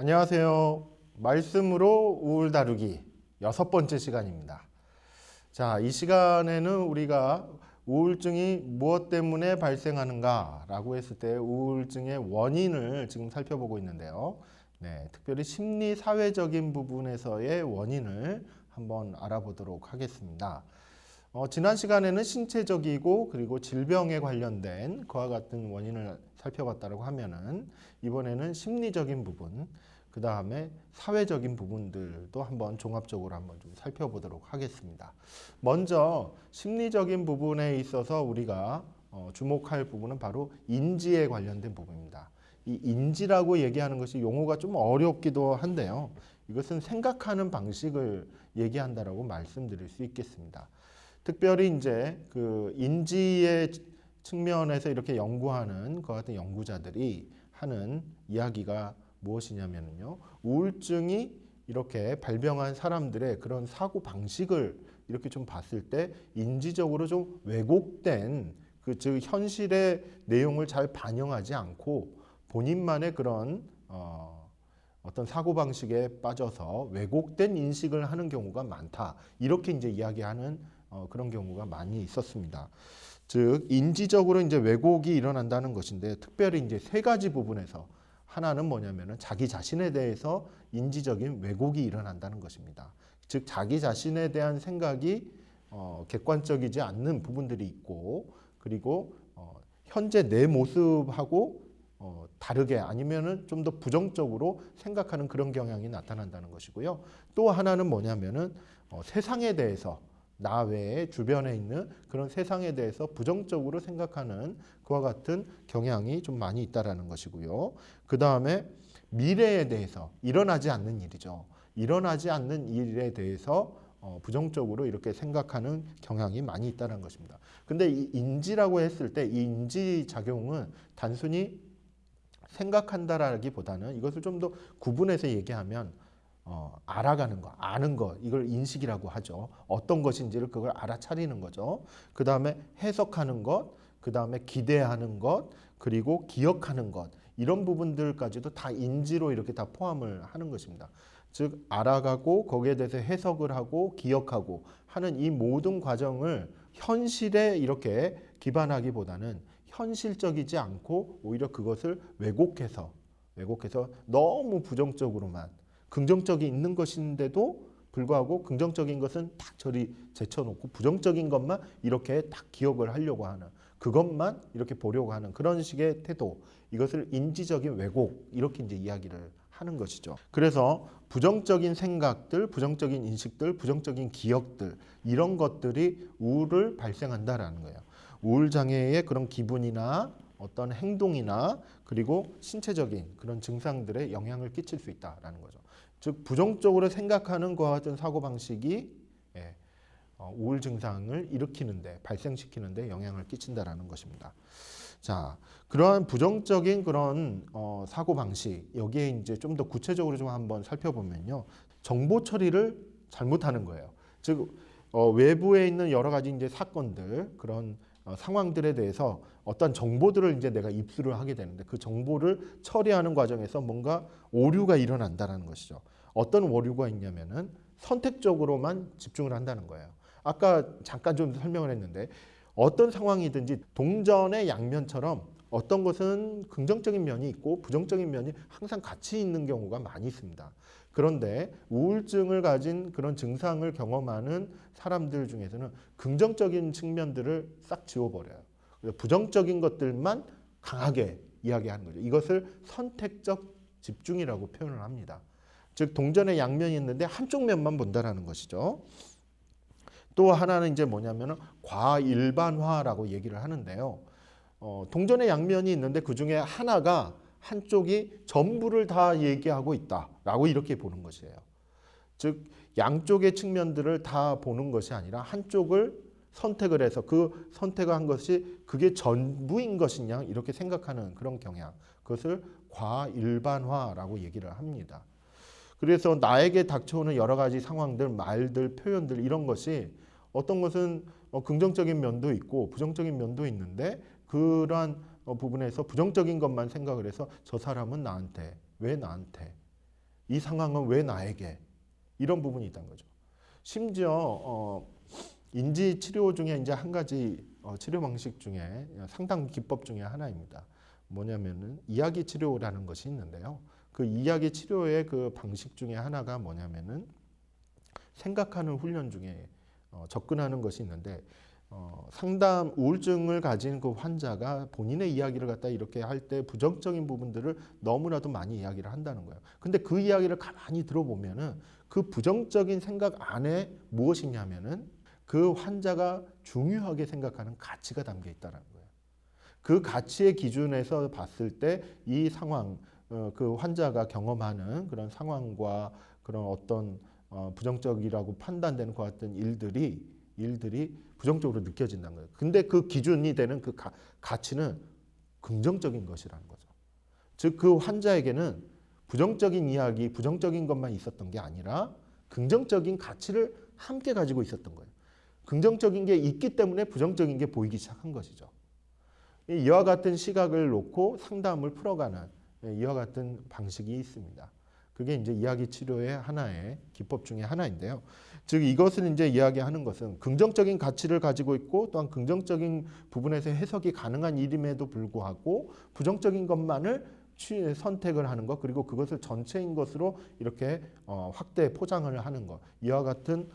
안녕하세요. 말씀으로 우울 다루기 6번째 시간입니다. 자, 이 시간에는 우리가 우울증이 무엇 때문에 발생하는가 라고 했을 때 우울증의 원인을 지금 살펴보고 있는데요. 네, 특별히 심리 사회적인 부분에서의 원인을 한번 알아보도록 하겠습니다. 지난 시간에는 신체적이고 그리고 질병에 관련된 그와 같은 원인을 살펴봤다고 하면은 이번에는 심리적인 부분, 그 다음에 사회적인 부분들도 한번 종합적으로 한번 좀 살펴보도록 하겠습니다. 먼저 심리적인 부분에 있어서 우리가 주목할 부분은 바로 인지에 관련된 부분입니다. 이 인지라고 얘기하는 것이 용어가 좀 어렵기도 한데요. 이것은 생각하는 방식을 얘기한다라고 말씀드릴 수 있겠습니다. 특별히 이제 그 인지의 측면에서 이렇게 연구하는 그 같은 연구자들이 하는 이야기가 무엇이냐면요. 우울증이 이렇게 발병한 사람들의 그런 사고 방식을 이렇게 좀 봤을 때 인지적으로 좀 왜곡된 즉 현실의 내용을 잘 반영하지 않고 본인만의 그런 어떤 사고방식에 빠져서 왜곡된 인식을 하는 경우가 많다. 이렇게 이제 이야기하는 그런 경우가 많이 있었습니다. 즉, 인지적으로 이제 왜곡이 일어난다는 것인데, 특별히 이제 세 가지 부분에서 하나는 뭐냐면은 자기 자신에 대해서 인지적인 왜곡이 일어난다는 것입니다. 즉, 자기 자신에 대한 생각이 객관적이지 않는 부분들이 있고, 그리고 현재 내 모습하고 다르게 아니면은 좀 더 부정적으로 생각하는 그런 경향이 나타난다는 것이고요. 또 하나는 뭐냐면은 세상에 대해서 나 외에 주변에 있는 그런 세상에 대해서 부정적으로 생각하는 그와 같은 경향이 좀 많이 있다라는 것이고요. 그 다음에 미래에 대해서 일어나지 않는 일이죠. 일어나지 않는 일에 대해서 부정적으로 이렇게 생각하는 경향이 많이 있다는 것입니다. 근데 이 인지라고 했을 때 이 인지 작용은 단순히 생각한다라기보다는 이것을 좀 더 구분해서 얘기하면 알아가는 거, 아는 거, 이걸 인식이라고 하죠. 어떤 것인지를 그걸 알아차리는 거죠. 그 다음에 해석하는 것, 그 다음에 기대하는 것, 그리고 기억하는 것, 이런 부분들까지도 다 인지로 이렇게 다 포함을 하는 것입니다. 즉, 알아가고 거기에 대해서 해석을 하고 기억하고 하는 이 모든 과정을 현실에 이렇게 기반하기보다는 현실적이지 않고 오히려 그것을 왜곡해서 너무 부정적으로만 긍정적이 있는 것인데도 불구하고 긍정적인 것은 딱 저리 제쳐놓고 부정적인 것만 이렇게 딱 기억을 하려고 하는 그것만 이렇게 보려고 하는 그런 식의 태도 이것을 인지적인 왜곡 이렇게 이제 이야기를 하는 것이죠. 그래서 부정적인 생각들, 부정적인 인식들, 부정적인 기억들 이런 것들이 우울을 발생한다라는 거예요. 우울 장애의 그런 기분이나 어떤 행동이나 그리고 신체적인 그런 증상들에 영향을 끼칠 수 있다라는 거죠. 즉 부정적으로 생각하는 것과 같은 사고방식이 우울 증상을 일으키는데 발생시키는데 영향을 끼친다라는 것입니다. 자, 그러한 부정적인 그런 사고방식 여기에 이제 좀 더 구체적으로 좀 한번 살펴보면요. 정보 처리를 잘못하는 거예요. 즉 외부에 있는 여러 가지 이제 사건들 그런 상황들에 대해서 어떤 정보들을 이제 내가 입수를 하게 되는데 그 정보를 처리하는 과정에서 뭔가 오류가 일어난다는 것이죠. 어떤 오류가 있냐면은 선택적으로만 집중을 한다는 거예요. 아까 잠깐 좀 설명을 했는데 어떤 상황이든지 동전의 양면처럼 어떤 것은 긍정적인 면이 있고 부정적인 면이 항상 같이 있는 경우가 많이 있습니다. 그런데 우울증을 가진 그런 증상을 경험하는 사람들 중에서는 긍정적인 측면들을 싹 지워버려요. 부정적인 것들만 강하게 이야기하는 거죠. 이것을 선택적 집중이라고 표현을 합니다. 즉 동전의 양면이 있는데 한쪽 면만 본다라는 것이죠. 또 하나는 이제 뭐냐면은 과일반화라고 얘기를 하는데요. 동전의 양면이 있는데 그 중에 하나가 한쪽이 전부를 다 얘기하고 있다라고 이렇게 보는 것이에요. 즉 양쪽의 측면들을 다 보는 것이 아니라 한쪽을 선택을 해서 그 선택한 것이 그게 전부인 것이냐 이렇게 생각하는 그런 경향. 그것을 과일반화라고 얘기를 합니다. 그래서 나에게 닥쳐오는 여러 가지 상황들, 말들, 표현들 이런 것이 어떤 것은 긍정적인 면도 있고 부정적인 면도 있는데 그러한 부분에서 부정적인 것만 생각을 해서 저 사람은 나한테 왜 나한테 이 상황은 왜 나에게? 이런 부분이 있다는 거죠. 심지어 인지 치료 중에 이제 한 가지 치료 방식 중에 상담 기법 중에 하나입니다. 뭐냐면은 이야기 치료라는 것이 있는데요. 그 이야기 치료의 그 방식 중에 하나가 뭐냐면은 생각하는 훈련 중에 접근하는 것이 있는데 상담 우울증을 가진 그 환자가 본인의 이야기를 갖다 이렇게 할 때 부정적인 부분들을 너무나도 많이 이야기를 한다는 거예요. 근데 그 이야기를 가만히 들어보면은 그 부정적인 생각 안에 무엇이 있냐면은 그 환자가 중요하게 생각하는 가치가 담겨 있다는 거예요. 그 가치의 기준에서 봤을 때 이 상황, 그 환자가 경험하는 그런 상황과 그런 어떤 부정적이라고 판단되는 것 같은 일들이 부정적으로 느껴진다는 거예요. 근데 그 기준이 되는 그 가치는 긍정적인 것이라는 거죠. 즉 그 환자에게는 부정적인 이야기, 부정적인 것만 있었던 게 아니라 긍정적인 가치를 함께 가지고 있었던 거예요. 긍정적인 게 있기 때문에 부정적인 게 보이기 시작한 것이죠. 이와 같은 시각을 놓고 상담을 풀어가는 이와 같은 방식이 있습니다. 그게 이제 이야기 치료의 하나의 기법 중에 하나인데요. 즉 이것을 이제 이야기하는 것은 긍정적인 가치를 가지고 있고 또한 긍정적인 부분에서 해석이 가능한 일임에도 불구하고 부정적인 것만을 선택을 하는 것, 그리고 그것을 전체인 것으로 이렇게 확대 포장을 하는 것, 이와 같은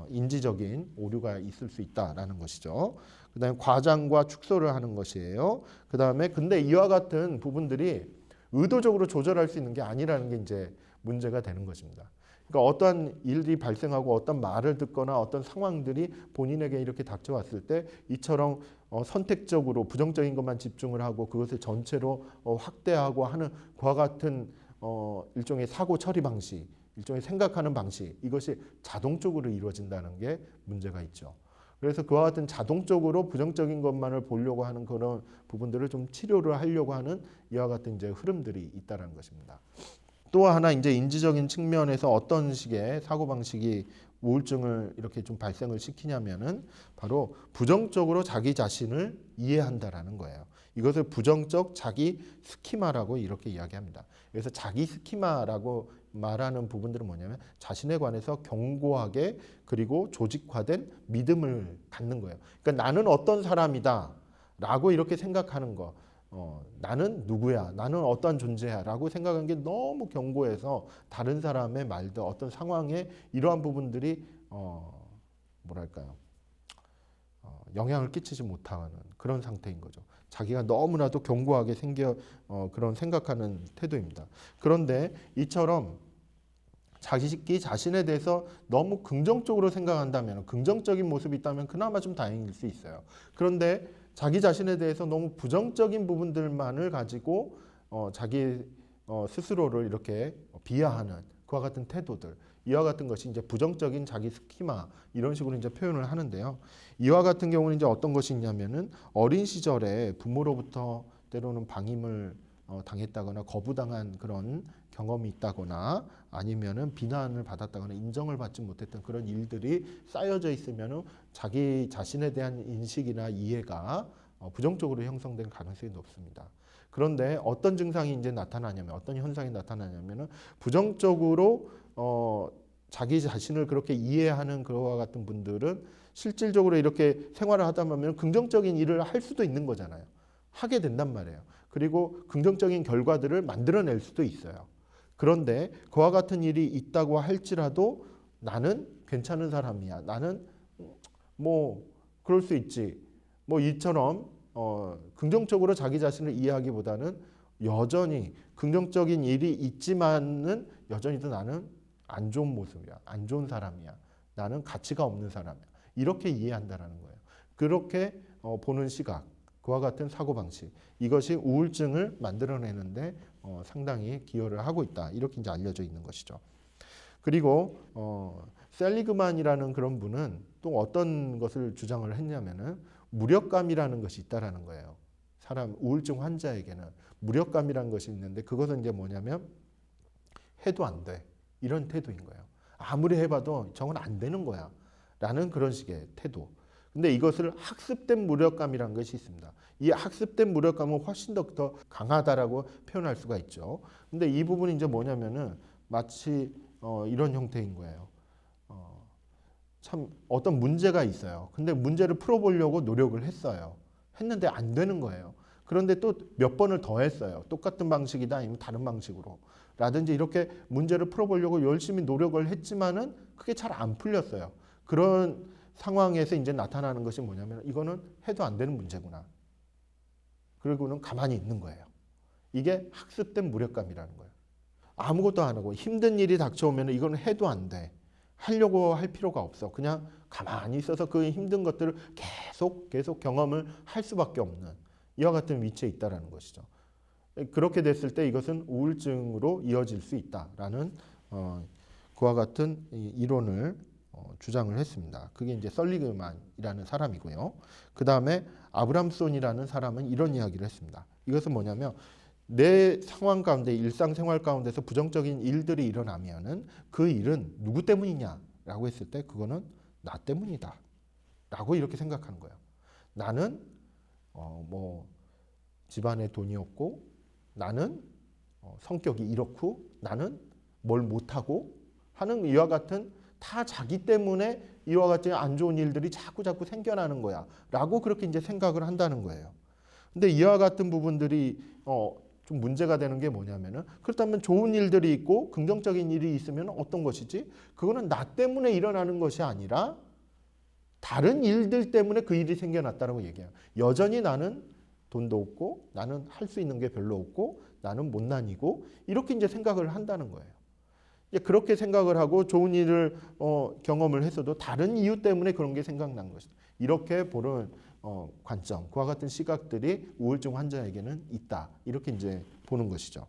인지적인 오류가 있을 수 있다라는 것이죠. 그 다음에 과장과 축소를 하는 것이에요. 그 다음에 근데 이와 같은 부분들이 의도적으로 조절할 수 있는 게 아니라는 게 이제 문제가 되는 것입니다. 그러니까 어떠한 일이 발생하고 어떤 말을 듣거나 어떤 상황들이 본인에게 이렇게 닥쳐왔을 때 이처럼 선택적으로 부정적인 것만 집중을 하고 그것을 전체로 확대하고 하는 그와 같은 일종의 사고 처리 방식, 일종의 생각하는 방식, 이것이 자동적으로 이루어진다는 게 문제가 있죠. 그래서 그와 같은 자동적으로 부정적인 것만을 보려고 하는 그런 부분들을 좀 치료를 하려고 하는 이와 같은 이제 흐름들이 있다는 것입니다. 또 하나 이제 인지적인 측면에서 어떤 식의 사고 방식이 우울증을 이렇게 좀 발생을 시키냐면은 바로 부정적으로 자기 자신을 이해한다라는 거예요. 이것을 부정적 자기 스키마라고 이렇게 이야기합니다. 그래서 자기 스키마라고 말하는 부분들은 뭐냐면 자신에 관해서 견고하게 그리고 조직화된 믿음을 갖는 거예요. 그러니까 나는 어떤 사람이다 라고 이렇게 생각하는 거. 나는 누구야? 나는 어떤 존재야? 라고 생각한 게 너무 견고해서 다른 사람의 말들, 어떤 상황에 이러한 부분들이 뭐랄까요? 영향을 끼치지 못하는 그런 상태인 거죠. 자기가 너무나도 견고하게 그런 생각하는 태도입니다. 그런데 이처럼 자기 자신에 대해서 너무 긍정적으로 생각한다면, 긍정적인 모습이 있다면 그나마 좀 다행일 수 있어요. 그런데 자기 자신에 대해서 너무 부정적인 부분들만을 가지고 자기 스스로를 이렇게 비하하는 그와 같은 태도들, 이와 같은 것이 이제 부정적인 자기 스키마, 이런 식으로 이제 표현을 하는데요. 이와 같은 경우는 이제 어떤 것이 있냐면은 어린 시절에 부모로부터 때로는 방임을 당했다거나 거부당한 그런 경험이 있다거나 아니면은 비난을 받았다거나 인정을 받지 못했던 그런 일들이 쌓여져 있으면은 자기 자신에 대한 인식이나 이해가 부정적으로 형성된 가능성이 높습니다. 그런데 어떤 증상이 이제 나타나냐면, 어떤 현상이 나타나냐면은 부정적으로 자기 자신을 그렇게 이해하는 그와 같은 분들은 실질적으로 이렇게 생활을 하다 보면 긍정적인 일을 할 수도 있는 거잖아요. 하게 된단 말이에요. 그리고 긍정적인 결과들을 만들어낼 수도 있어요. 그런데 그와 같은 일이 있다고 할지라도 나는 괜찮은 사람이야. 나는 뭐 그럴 수 있지. 뭐 이처럼 긍정적으로 자기 자신을 이해하기보다는 여전히 긍정적인 일이 있지만은 여전히도 나는 안 좋은 모습이야. 안 좋은 사람이야. 나는 가치가 없는 사람이야. 이렇게 이해한다라는 거예요. 그렇게 보는 시각, 그와 같은 사고방식, 이것이 우울증을 만들어내는데 상당히 기여를 하고 있다. 이렇게 이제 알려져 있는 것이죠. 그리고 셀리그만이라는 그런 분은 또 어떤 것을 주장을 했냐면은 무력감이라는 것이 있다라는 거예요. 사람 우울증 환자에게는 무력감이라는 것이 있는데 그것은 이제 뭐냐면 해도 안 돼. 이런 태도인 거예요. 아무리 해봐도 저건 안 되는 거야. 라는 그런 식의 태도. 근데 이것을 학습된 무력감이라는 것이 있습니다. 이 학습된 무력감은 훨씬 더 강하다라고 표현할 수가 있죠. 근데 이 부분이 이제 뭐냐면은 마치 이런 형태인 거예요. 참 어떤 문제가 있어요. 근데 문제를 풀어보려고 노력을 했어요. 했는데 안 되는 거예요. 그런데 또 몇 번을 더 했어요. 똑같은 방식이다 아니면 다른 방식으로 라든지 이렇게 문제를 풀어보려고 열심히 노력을 했지만은 그게 잘 안 풀렸어요. 그런 상황에서 이제 나타나는 것이 뭐냐면 이거는 해도 안 되는 문제구나. 그리고는 가만히 있는 거예요. 이게 학습된 무력감이라는 거예요. 아무것도 안 하고 힘든 일이 닥쳐오면 이건 해도 안 돼. 하려고 할 필요가 없어. 그냥 가만히 있어서 그 힘든 것들을 계속 경험을 할 수밖에 없는 이와 같은 위치에 있다라는 것이죠. 그렇게 됐을 때 이것은 우울증으로 이어질 수 있다라는 그와 같은 이론을 주장을 했습니다. 그게 이제 설리그만이라는 사람이고요. 그 다음에 아브람손이라는 사람은 이런 이야기를 했습니다. 이것은 뭐냐면 내 상황 가운데 일상생활 가운데서 부정적인 일들이 일어나면은 그 일은 누구 때문이냐라고 했을 때 그거는 나 때문이다 라고 이렇게 생각하는 거예요. 나는 뭐 집안에 돈이 없고 나는 성격이 이렇고 나는 뭘 못하고 하는 이와 같은 다 자기 때문에 이와 같은 안 좋은 일들이 자꾸 생겨나는 거야 라고 그렇게 이제 생각을 한다는 거예요. 근데 이와 같은 부분들이 좀 문제가 되는 게 뭐냐면은 그렇다면 좋은 일들이 있고 긍정적인 일이 있으면 어떤 것이지? 그거는 나 때문에 일어나는 것이 아니라 다른 일들 때문에 그 일이 생겨났다라고 얘기해요. 여전히 나는 돈도 없고 나는 할 수 있는 게 별로 없고 나는 못난이고 이렇게 이제 생각을 한다는 거예요. 그렇게 생각을 하고 좋은 일을 경험을 했어도 다른 이유 때문에 그런 게 생각난 것이다. 이렇게 보는 관점, 그와 같은 시각들이 우울증 환자에게는 있다. 이렇게 이제 보는 것이죠.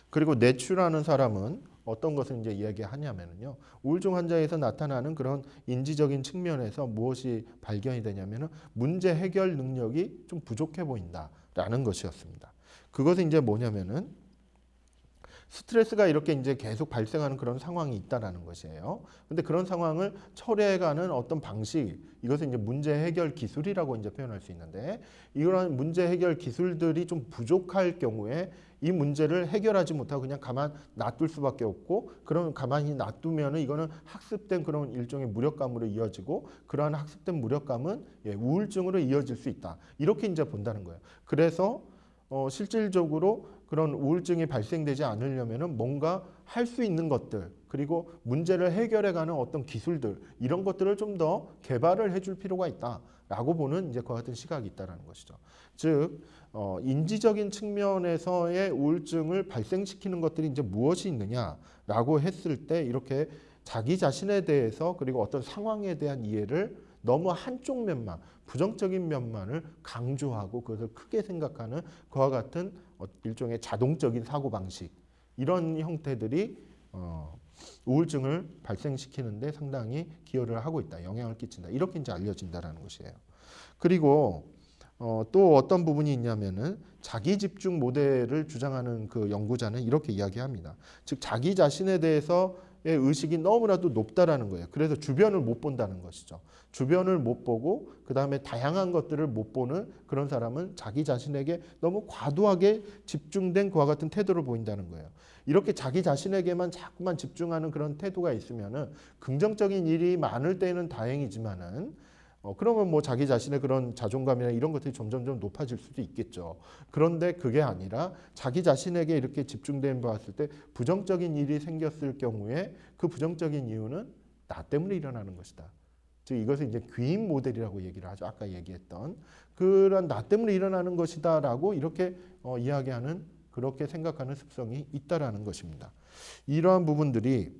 그리고 네츄라는 사람은 어떤 것을 이제 이야기하냐면요. 우울증 환자에서 나타나는 그런 인지적인 측면에서 무엇이 발견이 되냐면은 문제 해결 능력이 좀 부족해 보인다라는 것이었습니다. 그것은 이제 뭐냐면은 스트레스가 이렇게 이제 계속 발생하는 그런 상황이 있다라는 것이에요. 근데 그런 상황을 처리해가는 어떤 방식, 이것은 이제 문제 해결 기술이라고 이제 표현할 수 있는데, 이러한 문제 해결 기술들이 좀 부족할 경우에 이 문제를 해결하지 못하고 그냥 가만 놔둘 수밖에 없고, 그럼 가만히 놔두면은 이거는 학습된 그런 일종의 무력감으로 이어지고, 그러한 학습된 무력감은 우울증으로 이어질 수 있다. 이렇게 이제 본다는 거예요. 그래서 실질적으로 그런 우울증이 발생되지 않으려면은 뭔가 할 수 있는 것들, 그리고 문제를 해결해가는 어떤 기술들, 이런 것들을 좀 더 개발을 해줄 필요가 있다라고 보는 이제 그와 같은 시각이 있다라는 것이죠. 즉 인지적인 측면에서의 우울증을 발생시키는 것들이 이제 무엇이 있느냐라고 했을 때 이렇게 자기 자신에 대해서 그리고 어떤 상황에 대한 이해를 너무 한쪽 면만, 부정적인 면만을 강조하고 그것을 크게 생각하는 그와 같은 일종의 자동적인 사고방식, 이런 형태들이 우울증을 발생시키는데 상당히 기여를 하고 있다, 영향을 끼친다, 이렇게 이제 알려진다라는 것이에요. 그리고 또 어떤 부분이 있냐면은 자기 집중 모델을 주장하는 그 연구자는 이렇게 이야기합니다. 즉 자기 자신에 대해서의 의식이 너무나도 높다라는 거예요. 그래서 주변을 못 본다는 것이죠. 주변을 못 보고 그 다음에 다양한 것들을 못 보는 그런 사람은 자기 자신에게 너무 과도하게 집중된 그와 같은 태도를 보인다는 거예요. 이렇게 자기 자신에게만 자꾸만 집중하는 그런 태도가 있으면은 긍정적인 일이 많을 때는 다행이지만은 그러면 뭐 자기 자신의 그런 자존감이나 이런 것들이 점점 높아질 수도 있겠죠. 그런데 그게 아니라 자기 자신에게 이렇게 집중된 봤을 때 부정적인 일이 생겼을 경우에 그 부정적인 이유는 나 때문에 일어나는 것이다. 즉 이것을 이제 귀인 모델이라고 얘기를 하죠. 아까 얘기했던 그런 나 때문에 일어나는 것이다라고 이렇게 이야기하는, 그렇게 생각하는 습성이 있다라는 것입니다. 이러한 부분들이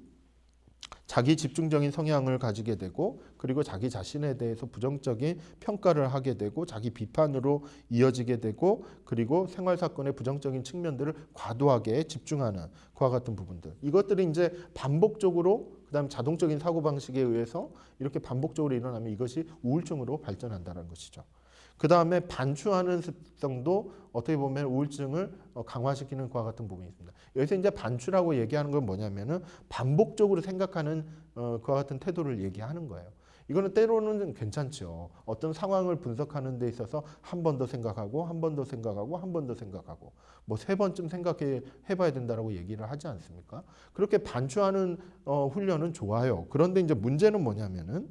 자기 집중적인 성향을 가지게 되고, 그리고 자기 자신에 대해서 부정적인 평가를 하게 되고, 자기 비판으로 이어지게 되고, 그리고 생활 사건의 부정적인 측면들을 과도하게 집중하는 그와 같은 부분들, 이것들이 이제 반복적으로, 그다음 자동적인 사고 방식에 의해서 이렇게 반복적으로 일어나면 이것이 우울증으로 발전한다는 것이죠. 그 다음에 반추하는 습성도 어떻게 보면 우울증을 강화시키는 그와 같은 부분이 있습니다. 여기서 이제 반추라고 얘기하는 건 뭐냐면은 반복적으로 생각하는 그와 같은 태도를 얘기하는 거예요. 이거는 때로는 괜찮죠. 어떤 상황을 분석하는 데 있어서 한 번 더 생각하고 한 번 더 생각하고 한 번 더 생각하고 뭐 3번쯤 생각해 봐야 된다라고 얘기를 하지 않습니까? 그렇게 반추하는 훈련은 좋아요. 그런데 이제 문제는 뭐냐면은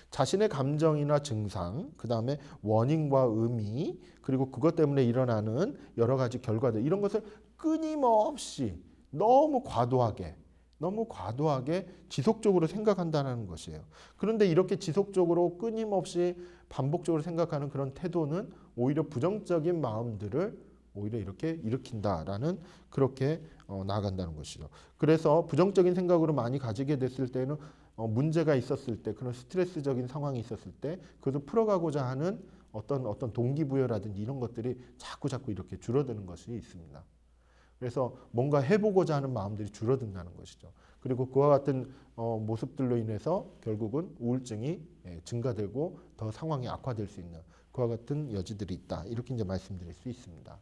자신의 감정이나 증상, 그 다음에 원인과 의미, 그리고 그것 때문에 일어나는 여러 가지 결과들, 이런 것을 끊임없이 너무 과도하게 지속적으로 생각한다는 것이에요. 그런데 이렇게 지속적으로 끊임없이 반복적으로 생각하는 그런 태도는 오히려 부정적인 마음들을 오히려 이렇게 일으킨다라는 그렇게 나아간다는 것이죠. 그래서 부정적인 생각으로 많이 가지게 됐을 때는 문제가 있었을 때, 그런 스트레스적인 상황이 있었을 때 그것을 풀어가고자 하는 어떤 동기부여라든지 이런 것들이 자꾸 이렇게 줄어드는 것이 있습니다. 그래서 뭔가 해보고자 하는 마음들이 줄어든다는 것이죠. 그리고 그와 같은 모습들로 인해서 결국은 우울증이 증가되고 더 상황이 악화될 수 있는 그와 같은 여지들이 있다. 이렇게 이제 말씀드릴 수 있습니다.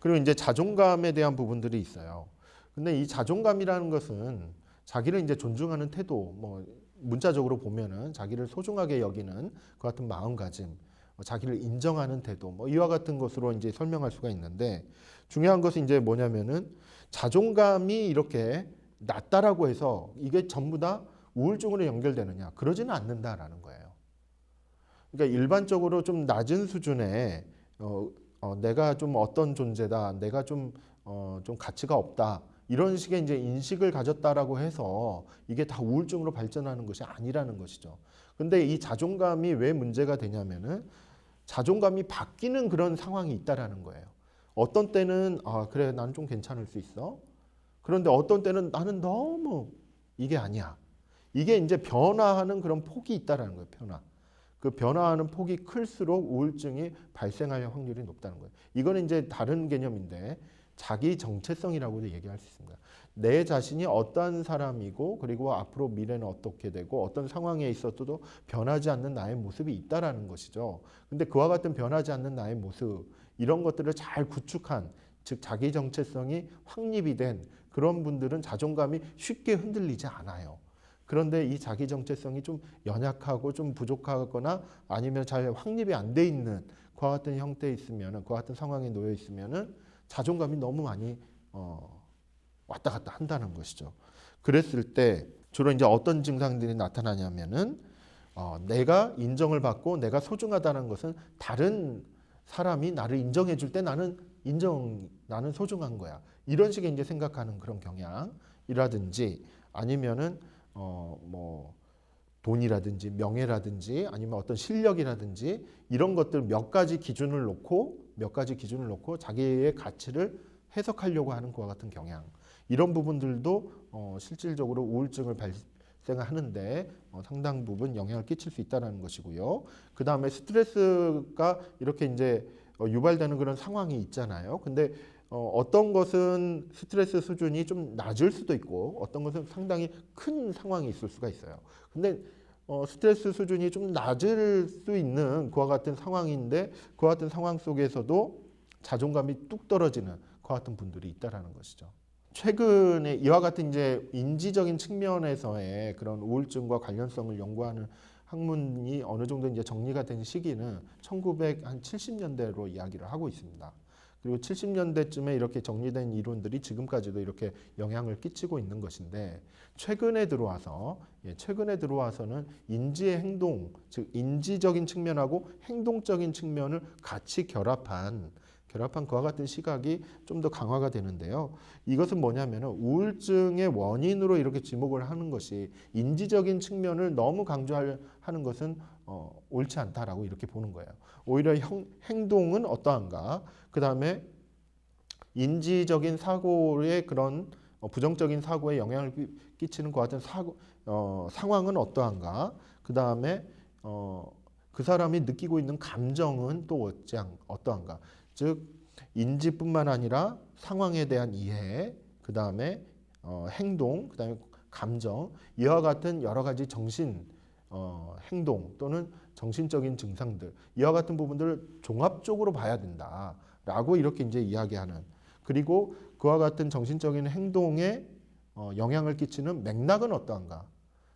그리고 이제 자존감에 대한 부분들이 있어요. 근데 이 자존감이라는 것은 자기를 이제 존중하는 태도, 뭐 문자적으로 보면은 자기를 소중하게 여기는 그 같은 마음가짐, 자기를 인정하는 태도, 뭐 이와 같은 것으로 이제 설명할 수가 있는데 중요한 것은 이제 뭐냐면은 자존감이 이렇게 낮다라고 해서 이게 전부 다 우울증으로 연결되느냐? 그러지는 않는다라는 거예요. 그러니까 일반적으로 좀 낮은 수준의 내가 좀 어떤 존재다, 내가 좀 가치가 없다. 이런 식의 이제 인식을 가졌다라고 해서 이게 다 우울증으로 발전하는 것이 아니라는 것이죠. 근데 이 자존감이 왜 문제가 되냐면은 자존감이 바뀌는 그런 상황이 있다라는 거예요. 어떤 때는 그래 나는 좀 괜찮을 수 있어. 그런데 어떤 때는 나는 너무 이게 아니야. 이게 이제 변화하는 그런 폭이 있다라는 거예요. 그 변화하는 폭이 클수록 우울증이 발생할 확률이 높다는 거예요. 이거는 이제 다른 개념인데 자기 정체성이라고도 얘기할 수 있습니다. 내 자신이 어떠한 사람이고 그리고 앞으로 미래는 어떻게 되고 어떤 상황에 있어도 변하지 않는 나의 모습이 있다라는 것이죠. 근데 그와 같은 변하지 않는 나의 모습 이런 것들을 잘 구축한 즉 자기 정체성이 확립이 된 그런 분들은 자존감이 쉽게 흔들리지 않아요. 그런데 이 자기 정체성이 좀 연약하고 좀 부족하거나 아니면 잘 확립이 안 돼 있는 그와 같은 형태에 있으면은 그와 같은 상황에 놓여 있으면은 자존감이 너무 많이 왔다 갔다 한다는 것이죠. 그랬을 때 주로 이제 어떤 증상들이 나타나냐면은 내가 인정을 받고 내가 소중하다는 것은 다른 사람이 나를 인정해 줄 때 나는 소중한 거야. 이런 식의 이제 생각하는 그런 경향이라든지 아니면은 뭐 돈이라든지 명예라든지 아니면 어떤 실력이라든지 이런 것들 몇 가지 기준을 놓고 자기의 가치를 해석하려고 하는 것과 같은 경향 이런 부분들도 실질적으로 우울증을 발생하는데 상당 부분 영향을 끼칠 수 있다는 것이고요. 그 다음에 스트레스가 이렇게 이제 유발되는 그런 상황이 있잖아요. 근데 어떤 것은 스트레스 수준이 좀 낮을 수도 있고 어떤 것은 상당히 큰 상황이 있을 수가 있어요. 근데 스트레스 수준이 좀 낮을 수 있는 그와 같은 상황인데 그와 같은 상황 속에서도 자존감이 뚝 떨어지는 그와 같은 분들이 있다라는 것이죠. 최근에 이와 같은 이제 인지적인 측면에서의 그런 우울증과 관련성을 연구하는 학문이 어느 정도 이제 정리가 된 시기는 1970년대로 이야기를 하고 있습니다. 그리고 70년대쯤에 이렇게 정리된 이론들이 지금까지도 이렇게 영향을 끼치고 있는 것인데 최근에 들어와서는 인지의 행동, 즉 인지적인 측면하고 행동적인 측면을 같이 결합한 그와 같은 시각이 좀 더 강화가 되는데요. 이것은 뭐냐면 우울증의 원인으로 이렇게 지목을 하는 것이 인지적인 측면을 너무 강조하는 것은 옳지 않다라고 이렇게 보는 거예요. 오히려 행동은 어떠한가? 그 다음에 인지적인 사고의 그런 부정적인 사고에 영향을 끼치는 것 같은 상황은 어떠한가? 그 다음에 그 사람이 느끼고 있는 감정은 또 어떠한가? 즉 인지뿐만 아니라 상황에 대한 이해, 그 다음에 행동, 그 다음에 감정 이와 같은 여러 가지 행동 또는 정신적인 증상들 이와 같은 부분들을 종합적으로 봐야 된다라고 이렇게 이제 이야기하는 그리고 그와 같은 정신적인 행동에 영향을 끼치는 맥락은 어떠한가?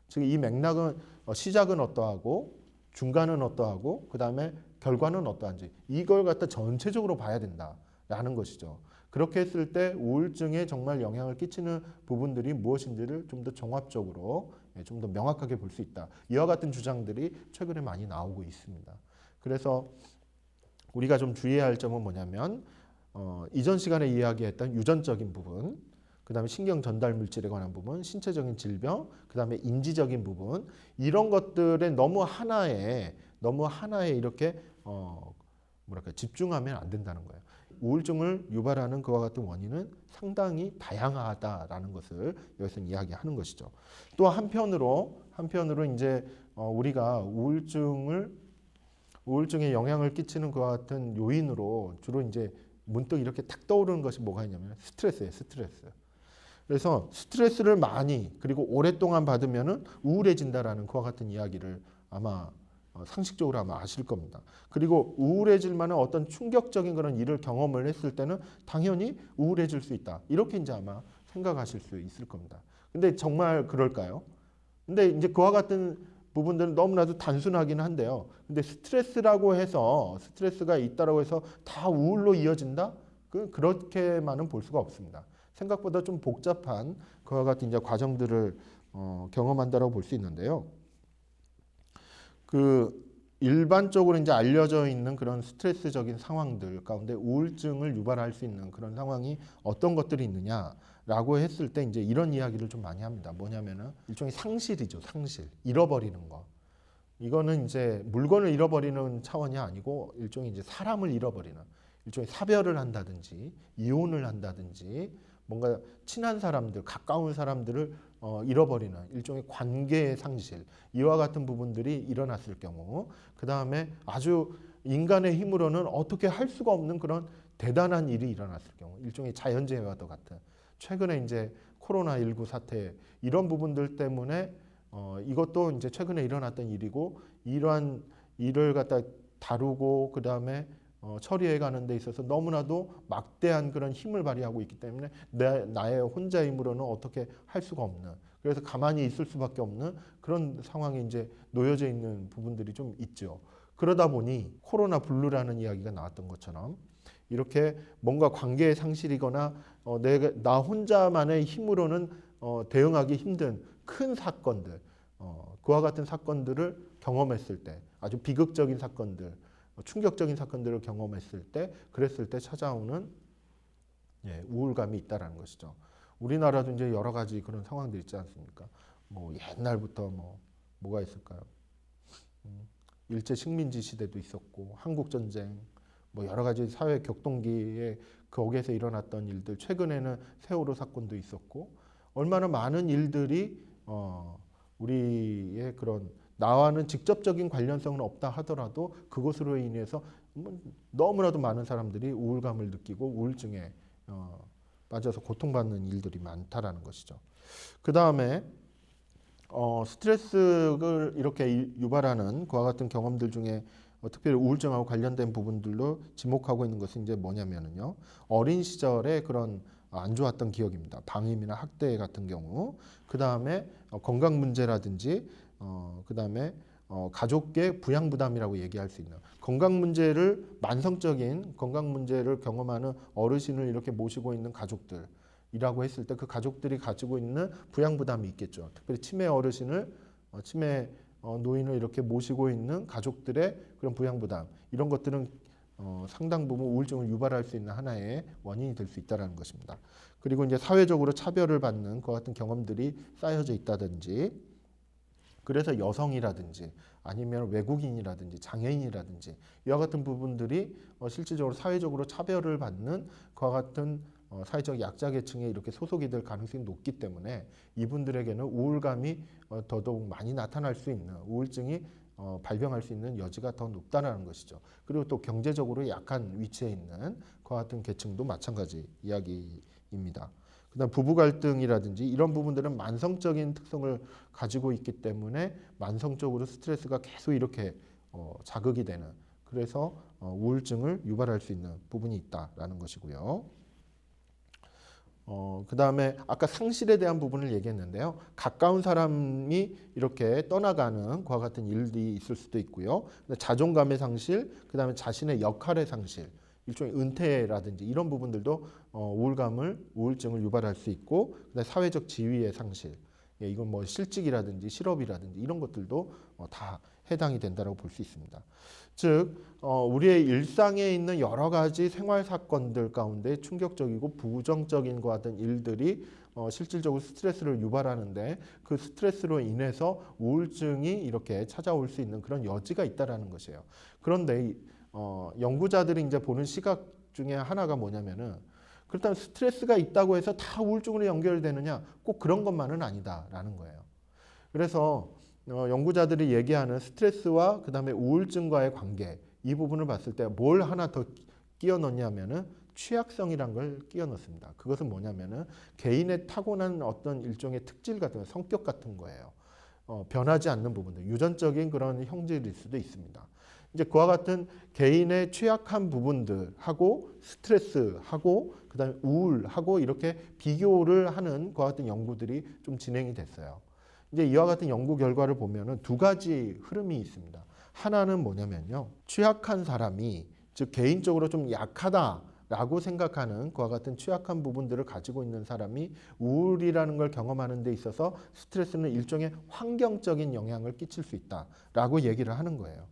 즉 이 맥락은 시작은 어떠하고 중간은 어떠하고 그 다음에 결과는 어떠한지 이걸 갖다 전체적으로 봐야 된다라는 것이죠. 그렇게 했을 때 우울증에 정말 영향을 끼치는 부분들이 무엇인지를 좀 더 종합적으로 좀 더 명확하게 볼 수 있다. 이와 같은 주장들이 최근에 많이 나오고 있습니다. 그래서 우리가 좀 주의해야 할 점은 뭐냐면 이전 시간에 이야기했던 유전적인 부분, 그 다음에 신경 전달 물질에 관한 부분, 신체적인 질병, 그 다음에 인지적인 부분 이런 것들에 너무 하나에 이렇게 뭐랄까 집중하면 안 된다는 거예요. 우울증을 유발하는 그와 같은 원인은 상당히 다양하다라는 것을 여기서 이야기하는 것이죠. 또 한편으로 이제 우리가 우울증에 영향을 끼치는 그와 같은 요인으로 주로 이제 문득 이렇게 탁 떠오르는 것이 뭐가 있냐면 스트레스예요, 스트레스. 그래서 스트레스를 많이 그리고 오랫동안 받으면은 우울해진다라는 그와 같은 이야기를 아마 상식적으로 아마 아실 겁니다. 그리고 우울해질 만한 어떤 충격적인 그런 일을 경험을 했을 때는 당연히 우울해질 수 있다. 이렇게 이제 아마 생각하실 수 있을 겁니다. 근데 정말 그럴까요? 근데 이제 그와 같은 부분들은 너무나도 단순하긴 한데요. 근데 스트레스라고 해서 스트레스가 있다라고 해서 다 우울로 이어진다? 그렇게만은 볼 수가 없습니다. 생각보다 좀 복잡한 그와 같은 이제 과정들을 경험한다라고 볼 수 있는데요. 그 일반적으로 이제 알려져 있는 그런 스트레스적인 상황들 가운데 우울증을 유발할 수 있는 그런 상황이 어떤 것들이 있느냐라고 했을 때 이제 이런 이야기를 좀 많이 합니다. 뭐냐면은 일종의 상실이죠, 상실. 잃어버리는 거. 이거는 이제 물건을 잃어버리는 차원이 아니고 일종의 이제 사람을 잃어버리는 일종의 사별을 한다든지 이혼을 한다든지 뭔가 친한 사람들, 가까운 사람들을 잃어버리는 일종의 관계의 상실 이와 같은 부분들이 일어났을 경우 그 다음에 아주 인간의 힘으로는 어떻게 할 수가 없는 그런 대단한 일이 일어났을 경우 일종의 자연재해와도 같은 최근에 이제 코로나19 사태 이런 부분들 때문에 이것도 이제 최근에 일어났던 일이고 이러한 일을 갖다 다루고 그 다음에 처리해 가는 데 있어서 너무나도 막대한 그런 힘을 발휘하고 있기 때문에 나의 혼자 힘으로는 어떻게 할 수가 없는 그래서 가만히 있을 수밖에 없는 그런 상황에 이제 놓여져 있는 부분들이 좀 있죠. 그러다 보니 코로나 블루라는 이야기가 나왔던 것처럼 이렇게 뭔가 관계의 상실이거나 나 혼자만의 힘으로는 대응하기 힘든 큰 사건들 그와 같은 사건들을 경험했을 때 아주 비극적인 사건들 충격적인 사건들을 경험했을 때 그랬을 때 찾아오는 우울감이 있다라는 것이죠. 우리나라도 이제 여러 가지 그런 상황들 있지 않습니까? 뭐 옛날부터 뭐가 있을까요? 일제 식민지 시대도 있었고 한국 전쟁 뭐 여러 가지 사회 격동기에 거기에서 일어났던 일들 최근에는 세월호 사건도 있었고 얼마나 많은 일들이 우리의 그런 나와는 직접적인 관련성은 없다 하더라도 그것으로 인해서 너무나도 많은 사람들이 우울감을 느끼고 우울증에 빠져서 고통받는 일들이 많다라는 것이죠. 그 다음에 스트레스를 이렇게 유발하는 그와 같은 경험들 중에 특별히 우울증하고 관련된 부분들로 지목하고 있는 것은 이제 뭐냐면요. 어린 시절에 그런 안 좋았던 기억입니다. 방임이나 학대 같은 경우. 그 다음에 건강 문제라든지 그 다음에 가족계 부양 부담이라고 얘기할 수 있는 건강 문제를 만성적인 건강 문제를 경험하는 어르신을 이렇게 모시고 있는 가족들이라고 했을 때 그 가족들이 가지고 있는 부양 부담이 있겠죠. 특별히 치매 어르신을 치매 노인을 이렇게 모시고 있는 가족들의 그런 부양 부담 이런 것들은 상당 부분 우울증을 유발할 수 있는 하나의 원인이 될 수 있다는 것입니다. 그리고 이제 사회적으로 차별을 받는 그 같은 경험들이 쌓여져 있다든지 그래서 여성이라든지 아니면 외국인이라든지 장애인이라든지 이와 같은 부분들이 실질적으로 사회적으로 차별을 받는 그와 같은 사회적 약자 계층에 이렇게 소속이 될 가능성이 높기 때문에 이분들에게는 우울감이 더더욱 많이 나타날 수 있는 우울증이 발병할 수 있는 여지가 더 높다는 것이죠. 그리고 또 경제적으로 약한 위치에 있는 그와 같은 계층도 마찬가지 이야기입니다. 그다음 부부 갈등이라든지 이런 부분들은 만성적인 특성을 가지고 있기 때문에 만성적으로 스트레스가 계속 이렇게 자극이 되는 그래서 우울증을 유발할 수 있는 부분이 있다라는 것이고요. 그 다음에 아까 상실에 대한 부분을 얘기했는데요. 가까운 사람이 이렇게 떠나가는 그와 같은 일이 있을 수도 있고요. 자존감의 상실, 그 다음에 자신의 역할의 상실, 일종의 은퇴라든지 이런 부분들도 우울증을 유발할 수 있고, 그다음에 사회적 지위의 상실, 예, 이건 뭐 실직이라든지 실업이라든지 이런 것들도 다 해당이 된다고 볼 수 있습니다. 즉 우리의 일상에 있는 여러 가지 생활 사건들 가운데 충격적이고 부정적인 것 같은 일들이 실질적으로 스트레스를 유발하는데, 그 스트레스로 인해서 우울증이 이렇게 찾아올 수 있는 그런 여지가 있다라는 것이에요. 그런데 연구자들이 이제 보는 시각 중에 하나가 뭐냐면은, 그렇다면 스트레스가 있다고 해서 다 우울증으로 연결되느냐? 꼭 그런 것만은 아니다라는 거예요. 그래서 연구자들이 얘기하는 스트레스와 그다음에 우울증과의 관계, 이 부분을 봤을 때 뭘 하나 더 끼워 넣냐면은 취약성이란 걸 끼워 넣습니다. 그것은 뭐냐면은 개인의 타고난 어떤 일종의 특질 같은 거, 성격 같은 거예요. 변하지 않는 부분들, 유전적인 그런 형질일 수도 있습니다. 이제 그와 같은 개인의 취약한 부분들하고 스트레스하고 그다음에 우울하고 이렇게 비교를 하는 그와 같은 연구들이 좀 진행이 됐어요. 이제 이와 같은 연구 결과를 보면은 두 가지 흐름이 있습니다. 하나는 뭐냐면요, 취약한 사람이, 즉 개인적으로 좀 약하다라고 생각하는 그와 같은 취약한 부분들을 가지고 있는 사람이 우울이라는 걸 경험하는 데 있어서 스트레스는 일종의 환경적인 영향을 끼칠 수 있다라고 얘기를 하는 거예요.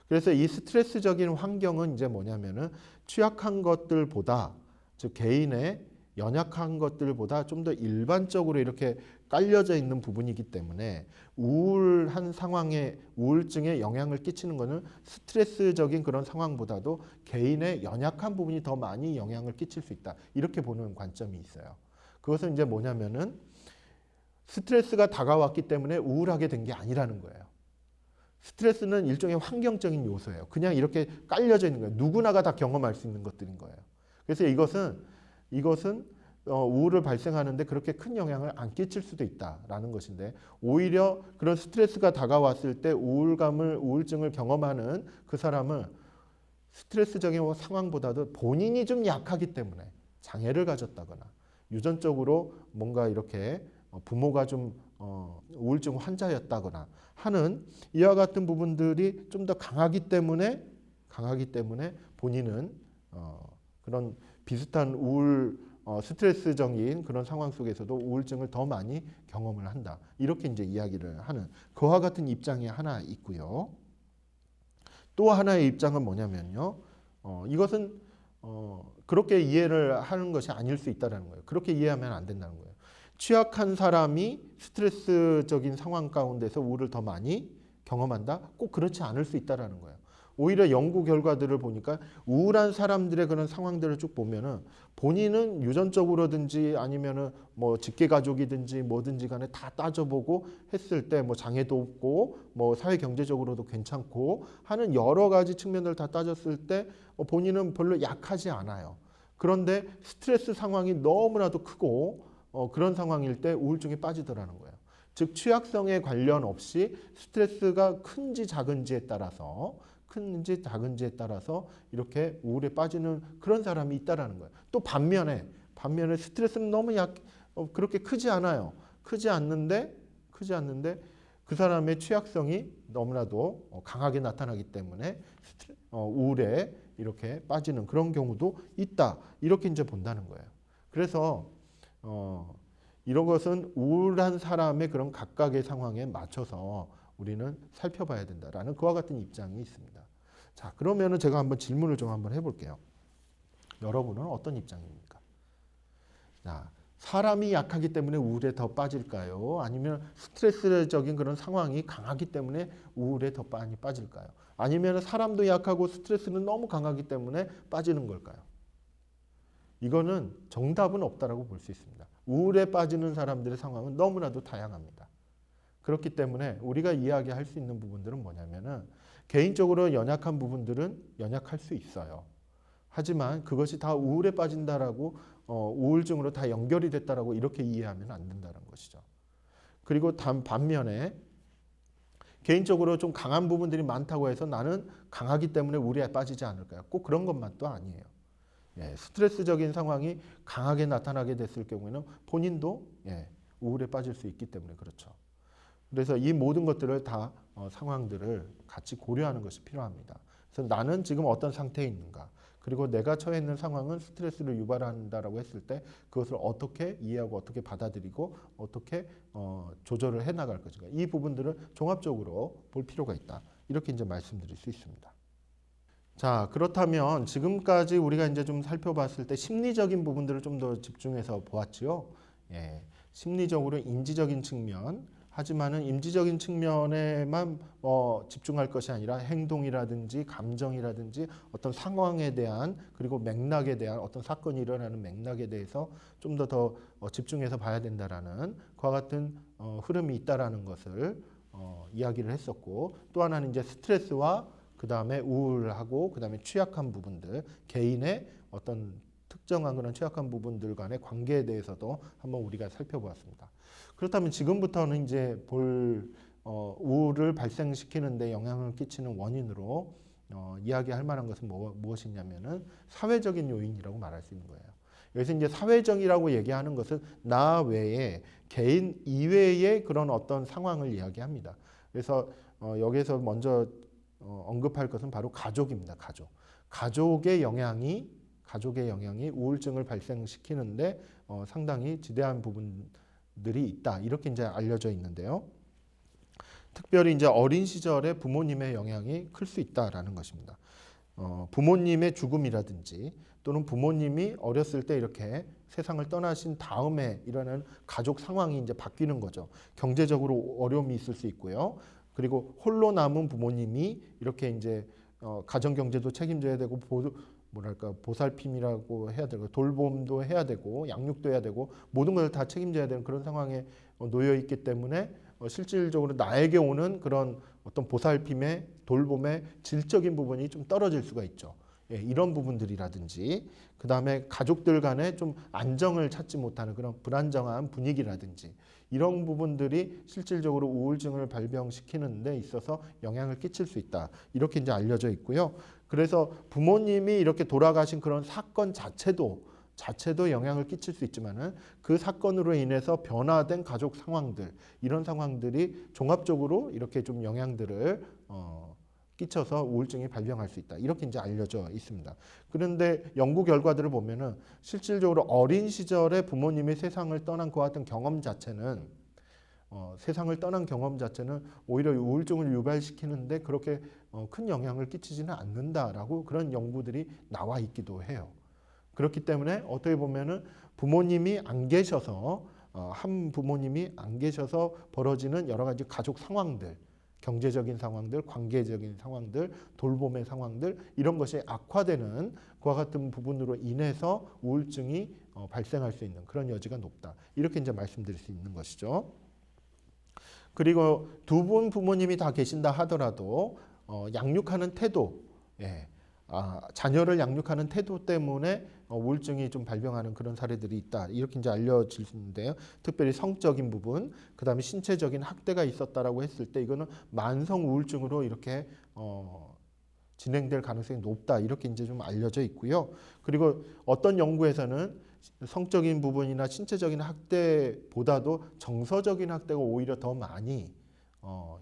그래서 이 스트레스적인 환경은 이제 뭐냐면은 취약한 것들보다, 즉 개인의 연약한 것들보다 좀 더 일반적으로 이렇게 깔려져 있는 부분이기 때문에 우울한 상황에, 우울증에 영향을 끼치는 것은 스트레스적인 그런 상황보다도 개인의 연약한 부분이 더 많이 영향을 끼칠 수 있다, 이렇게 보는 관점이 있어요. 그것은 이제 뭐냐면은 스트레스가 다가왔기 때문에 우울하게 된 게 아니라는 거예요. 스트레스는 일종의 환경적인 요소예요. 그냥 이렇게 깔려져 있는 거예요. 누구나가 다 경험할 수 있는 것들인 거예요. 그래서 이것은 우울을 발생하는데 그렇게 큰 영향을 안 끼칠 수도 있다라는 것인데, 오히려 그런 스트레스가 다가왔을 때 우울증을 경험하는 그 사람은 스트레스적인 상황보다도 본인이 좀 약하기 때문에 장애를 가졌다거나 유전적으로 뭔가 이렇게 부모가 좀 우울증 환자였다거나 하는 이와 같은 부분들이 좀 더 강하기 때문에 본인은 그런 비슷한 스트레스적인 그런 상황 속에서도 우울증을 더 많이 경험을 한다, 이렇게 이제 이야기를 하는 그와 같은 입장이 하나 있고요. 또 하나의 입장은 뭐냐면요, 이것은 그렇게 이해를 하는 것이 아닐 수 있다는 거예요. 그렇게 이해하면 안 된다는 거예요. 취약한 사람이 스트레스적인 상황 가운데서 우울을 더 많이 경험한다? 꼭 그렇지 않을 수 있다는 거예요. 오히려 연구 결과들을 보니까 우울한 사람들의 그런 상황들을 쭉 보면은 본인은 유전적으로든지 아니면은 뭐 직계 가족이든지 뭐든지 간에 다 따져보고 했을 때 뭐 장애도 없고 뭐 사회 경제적으로도 괜찮고 하는 여러 가지 측면을 다 따졌을 때 본인은 별로 약하지 않아요. 그런데 스트레스 상황이 너무나도 크고 그런 상황일 때 우울증에 빠지더라는 거예요. 즉 취약성에 관련 없이 스트레스가 큰지 작은지에 따라서 이렇게 우울에 빠지는 그런 사람이 있다라는 거예요. 또 반면에 스트레스는 너무 그렇게 크지 않아요. 크지 않는데 그 사람의 취약성이 너무나도 강하게 나타나기 때문에 우울에 이렇게 빠지는 그런 경우도 있다, 이렇게 이제 본다는 거예요. 그래서 이런 것은 우울한 사람의 그런 각각의 상황에 맞춰서 우리는 살펴봐야 된다라는 그와 같은 입장이 있습니다. 자, 그러면은 제가 한번 질문을 좀 한번 해볼게요. 여러분은 어떤 입장입니까? 자, 사람이 약하기 때문에 우울에 더 빠질까요? 아니면 스트레스적인 그런 상황이 강하기 때문에 우울에 더 많이 빠질까요? 아니면 사람도 약하고 스트레스는 너무 강하기 때문에 빠지는 걸까요? 이거는 정답은 없다라고 볼 수 있습니다. 우울에 빠지는 사람들의 상황은 너무나도 다양합니다. 그렇기 때문에 우리가 이야기할 수 있는 부분들은 뭐냐면은 개인적으로 연약한 부분들은 연약할 수 있어요. 하지만 그것이 다 우울에 빠진다라고 우울증으로 다 연결이 됐다라고 이렇게 이해하면 안 된다는 것이죠. 그리고 반면에 개인적으로 좀 강한 부분들이 많다고 해서 나는 강하기 때문에 우울에 빠지지 않을까요? 꼭 그런 것만 또 아니에요. 스트레스적인 상황이 강하게 나타나게 됐을 경우에는 본인도 우울에 빠질 수 있기 때문에 그렇죠. 그래서 이 모든 것들을 다 상황들을 같이 고려하는 것이 필요합니다. 그래서 나는 지금 어떤 상태에 있는가, 그리고 내가 처해 있는 상황은 스트레스를 유발한다라고 했을 때 그것을 어떻게 이해하고 어떻게 받아들이고 어떻게 조절을 해나갈 것인가, 이 부분들을 종합적으로 볼 필요가 있다. 이렇게 이제 말씀드릴 수 있습니다. 자, 그렇다면 지금까지 우리가 이제 좀 살펴봤을 때 심리적인 부분들을 좀 더 집중해서 보았지요. 심리적으로 인지적인 측면, 하지만은 인지적인 측면에만 집중할 것이 아니라 행동이라든지 감정이라든지 어떤 상황에 대한, 그리고 맥락에 대한, 어떤 사건이 일어나는 맥락에 대해서 좀 더 집중해서 봐야 된다라는 그와 같은 흐름이 있다라는 것을 이야기를 했었고, 또 하나는 이제 스트레스와 그 다음에 우울하고 그 다음에 취약한 부분들, 개인의 어떤 특정한 그런 취약한 부분들 간의 관계에 대해서도 한번 우리가 살펴보았습니다. 그렇다면 지금부터는 이제 우울을 발생시키는 데 영향을 끼치는 원인으로 이야기할 만한 것은 무엇이냐면은 사회적인 요인이라고 말할 수 있는 거예요. 여기서 이제 사회적이라고 얘기하는 것은 나 외에 개인 이외의 그런 어떤 상황을 이야기합니다. 그래서 여기서 먼저 언급할 것은 바로 가족입니다. 가족의 영향이 우울증을 발생시키는데 상당히 지대한 부분들이 있다. 이렇게 이제 알려져 있는데요. 특별히 이제 어린 시절에 부모님의 영향이 클 수 있다라는 것입니다. 부모님의 죽음이라든지 또는 부모님이 어렸을 때 이렇게 세상을 떠나신 다음에 일어나는 가족 상황이 이제 바뀌는 거죠. 경제적으로 어려움이 있을 수 있고요. 그리고 홀로 남은 부모님이 이렇게 이제 가정 경제도 책임져야 되고 보살핌이라고 해야 되고 돌봄도 해야 되고 양육도 해야 되고 모든 것을 다 책임져야 되는 그런 상황에 놓여 있기 때문에 실질적으로 나에게 오는 그런 어떤 보살핌의 돌봄의 질적인 부분이 좀 떨어질 수가 있죠. 이런 부분들이라든지 그 다음에 가족들 간에 좀 안정을 찾지 못하는 그런 불안정한 분위기라든지 이런 부분들이 실질적으로 우울증을 발병시키는 데 있어서 영향을 끼칠 수 있다. 이렇게 이제 알려져 있고요. 그래서 부모님이 이렇게 돌아가신 그런 사건 자체도 영향을 끼칠 수 있지만은 그 사건으로 인해서 변화된 가족 상황들, 이런 상황들이 종합적으로 이렇게 좀 영향들을 끼쳐서 우울증이 발병할 수 있다. 이렇게 이제 알려져 있습니다. 그런데 연구 결과들을 보면은 실질적으로 어린 시절에 부모님이 세상을 떠난 그와 같은 경험 자체는 오히려 우울증을 유발시키는데 그렇게 큰 영향을 끼치지는 않는다라고 그런 연구들이 나와 있기도 해요. 그렇기 때문에 어떻게 보면은 부모님이 안 계셔서 한 부모님이 안 계셔서 벌어지는 여러 가지 가족 상황들, 경제적인 상황들, 관계적인 상황들, 돌봄의 상황들, 이런 것이 악화되는 그와 같은 부분으로 인해서 우울증이 발생할 수 있는 그런 여지가 높다. 이렇게 이제 말씀드릴 수 있는 것이죠. 그리고 두 분 부모님이 다 계신다 하더라도 양육하는 태도, 자녀를 양육하는 태도 때문에 우울증이 좀 발병하는 그런 사례들이 있다. 이렇게 이제 알려지는데요. 특별히 성적인 부분, 그 다음에 신체적인 학대가 있었다라고 했을 때 이거는 만성 우울증으로 이렇게 진행될 가능성이 높다. 이렇게 이제 좀 알려져 있고요. 그리고 어떤 연구에서는 성적인 부분이나 신체적인 학대보다도 정서적인 학대가 오히려 더 많이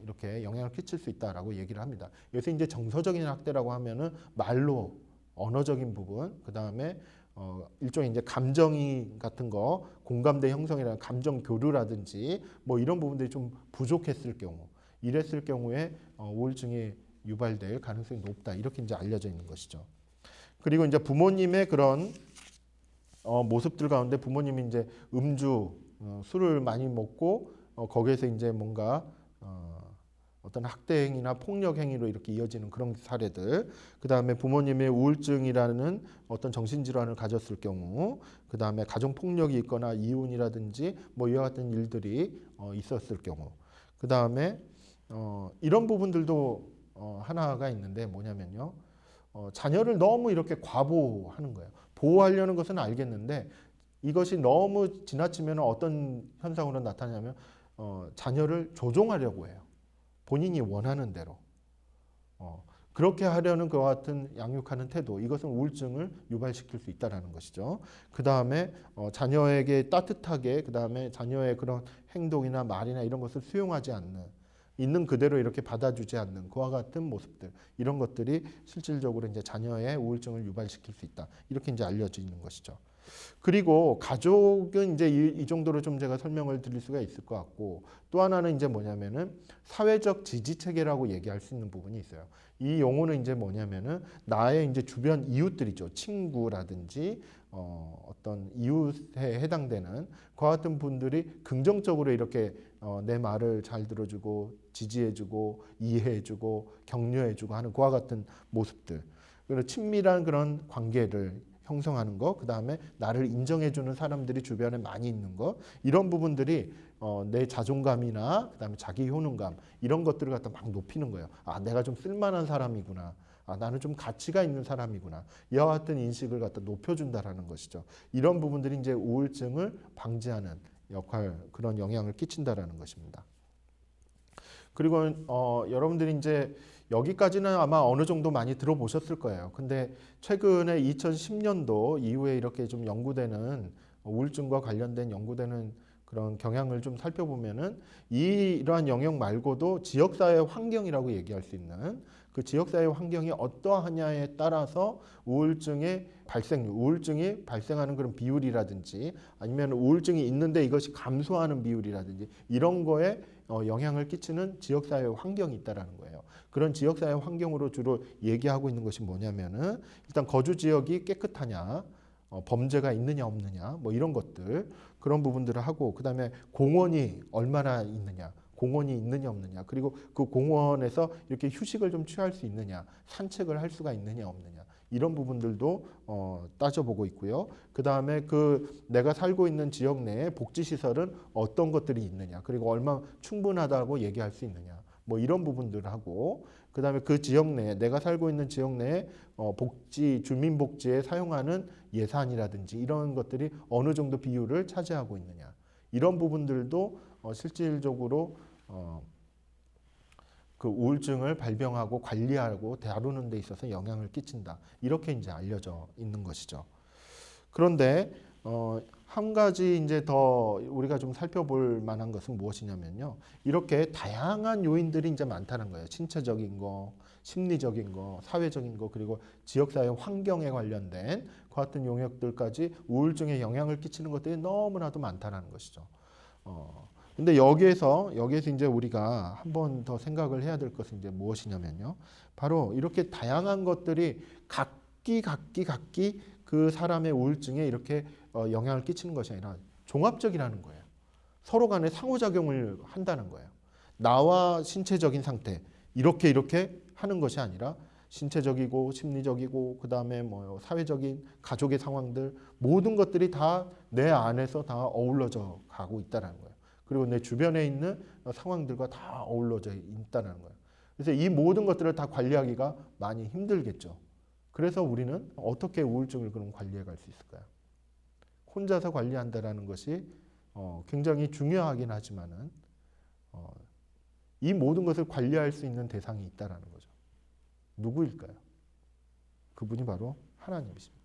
이렇게 영향을 끼칠 수 있다라고 얘기를 합니다. 여기서 이제 정서적인 학대라고 하면은 말로 언어적인 부분, 그 다음에 일종의 이제 감정이 같은 거, 공감대 형성이라는 감정 교류라든지 뭐 이런 부분들이 좀 부족했을 경우, 이랬을 경우에 우울증이 유발될 가능성이 높다. 이렇게 이제 알려져 있는 것이죠. 그리고 이제 부모님의 그런 모습들 가운데 부모님이 이제 술을 많이 먹고 거기에서 이제 뭔가 어떤 학대 행위나 폭력 행위로 이렇게 이어지는 그런 사례들, 그 다음에 부모님의 우울증이라는 어떤 정신질환을 가졌을 경우, 그 다음에 가정폭력이 있거나 이혼이라든지 뭐 이와 같은 일들이 있었을 경우, 그 다음에 이런 부분들도 하나가 있는데 뭐냐면요, 자녀를 너무 이렇게 과보하는 거예요. 보호하려는 것은 알겠는데 이것이 너무 지나치면 어떤 현상으로 나타나냐면 자녀를 조종하려고 해요. 본인이 원하는 대로. 그렇게 하려는 그와 같은 양육하는 태도, 이것은 우울증을 유발시킬 수 있다라는 것이죠. 그 다음에 자녀에게 따뜻하게, 그 다음에 자녀의 그런 행동이나 말이나 이런 것을 수용하지 않는, 있는 그대로 이렇게 받아주지 않는 그와 같은 모습들, 이런 것들이 실질적으로 이제 자녀의 우울증을 유발시킬 수 있다. 이렇게 이제 알려져 있는 것이죠. 그리고 가족은 이제 이 정도로 좀 제가 설명을 드릴 수가 있을 것 같고, 또 하나는 이제 뭐냐면은 사회적 지지 체계라고 얘기할 수 있는 부분이 있어요. 이 용어는 이제 뭐냐면은 나의 이제 주변 이웃들이죠. 친구라든지 어떤 이웃에 해당되는 그와 같은 분들이 긍정적으로 이렇게 내 말을 잘 들어주고 지지해주고 이해해주고 격려해주고 하는 그와 같은 모습들. 그리고 친밀한 그런 관계를 형성하는 거, 그 다음에 나를 인정해주는 사람들이 주변에 많이 있는 거, 이런 부분들이 내 자존감이나 그 다음에 자기 효능감, 이런 것들을 갖다 막 높이는 거예요. 아, 내가 좀 쓸만한 사람이구나. 아, 나는 좀 가치가 있는 사람이구나. 이와 같은 인식을 갖다 높여준다라는 것이죠. 이런 부분들이 이제 우울증을 방지하는 역할, 그런 영향을 끼친다라는 것입니다. 그리고 여러분들이 이제 여기까지는 아마 어느 정도 많이 들어보셨을 거예요. 근데 최근에 2010년도 이후에 이렇게 좀 연구되는 우울증과 관련된 연구되는 그런 경향을 좀 살펴보면은 이러한 영역 말고도 지역사회 환경이라고 얘기할 수 있는 그 지역사회 환경이 어떠하냐에 따라서 우울증의 발생률, 우울증이 발생하는 그런 비율이라든지 아니면 우울증이 있는데 이것이 감소하는 비율이라든지 이런 거에 영향을 끼치는 지역사회 환경이 있다라는 거예요. 그런 지역사회 환경으로 주로 얘기하고 있는 것이 뭐냐면은 일단 거주 지역이 깨끗하냐, 범죄가 있느냐 없느냐, 뭐 이런 것들 그런 부분들을 하고 그 다음에 공원이 얼마나 있느냐, 공원이 있느냐 없느냐, 그리고 그 공원에서 이렇게 휴식을 좀 취할 수 있느냐, 산책을 할 수가 있느냐 없느냐, 이런 부분들도 따져보고 있고요. 그 다음에 그 내가 살고 있는 지역 내에 복지시설은 어떤 것들이 있느냐, 그리고 얼마 충분하다고 얘기할 수 있느냐, 뭐 이런 부분들을 하고, 그 다음에 그 지역 내에 내가 살고 있는 지역 내에 복지, 주민복지에 사용하는 예산이라든지 이런 것들이 어느 정도 비율을 차지하고 있느냐, 이런 부분들도 실질적으로 그 우울증을 발병하고 관리하고 다루는 데 있어서 영향을 끼친다. 이렇게 이제 알려져 있는 것이죠. 그런데 한 가지 이제 더 우리가 좀 살펴볼 만한 것은 무엇이냐면요. 이렇게 다양한 요인들이 이제 많다는 거예요. 신체적인 거, 심리적인 거, 사회적인 거, 그리고 지역사회 환경에 관련된 그 같은 영역들까지 우울증에 영향을 끼치는 것들이 너무나도 많다는 것이죠. 근데 여기에서 이제 우리가 한 번 더 생각을 해야 될 것은 이제 무엇이냐면요. 바로 이렇게 다양한 것들이 각기 그 사람의 우울증에 이렇게 영향을 끼치는 것이 아니라 종합적이라는 거예요. 서로 간에 상호작용을 한다는 거예요. 나와 신체적인 상태 이렇게 하는 것이 아니라 신체적이고 심리적이고 그 다음에 뭐 사회적인 가족의 상황들 모든 것들이 다 내 안에서 다 어우러져 가고 있다는 거예요. 그리고 내 주변에 있는 상황들과 다 어우러져 있다는 거예요. 그래서 이 모든 것들을 다 관리하기가 많이 힘들겠죠. 그래서 우리는 어떻게 우울증을 그럼 관리해 갈 수 있을까요? 혼자서 관리한다는 것이 굉장히 중요하긴 하지만은 이 모든 것을 관리할 수 있는 대상이 있다는 거죠. 누구일까요? 그분이 바로 하나님이십니다.